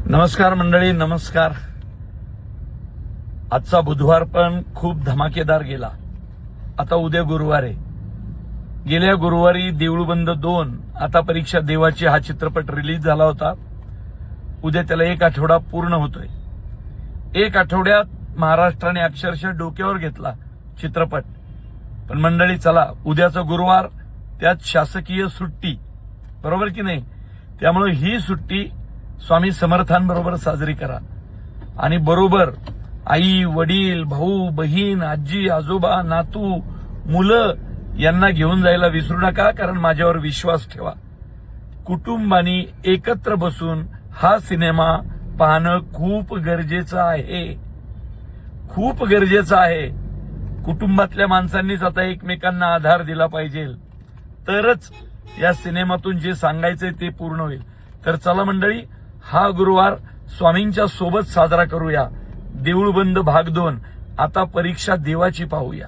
नमस्कार मंडळी, नमस्कार. आजचा बुधवार पण खूप धमाकेदार गेला. आता उद्या गुरुवार आहे. गेल्या गुरुवारी देऊळबंद 2 आता परीक्षा देवाची हा चित्रपट रिलीज झाला होता. उद्या त्याला 1 आठवडा पूर्ण होतोय. 1 आठवड्यात महाराष्ट्राने अक्षरशः डोक्यावर घेतला चित्रपट. पण मंडळी चला, उद्याचा गुरुवार, त्यात शासकीय सुट्टी, बरोबर की नाही? त्यामुळे ही सुट्टी स्वामी समर्थांबरोबर साजरी करा आणि बरोबर आई, वडील, भाऊ, बहीण, आजी, आजोबा, नातू, मुलं यांना घेऊन जायला विसरू नका. कारण माझ्यावर विश्वास ठेवा, कुटुंबानी एकत्र बसून हा सिनेमा पाहणं खूप गरजेचं आहे. खूप गरजेचं आहे. कुटुंबातल्या माणसांनीच आता एकमेकांना आधार दिला पाहिजे, तरच या सिनेमातून जे सांगायचंय ते पूर्ण होईल. तर चला मंडळी, हा गुरुवार स्वामींच्या सोबत साजरा करूया. देऊळबंद भाग 2 आता परीक्षा देवाची पाहूया.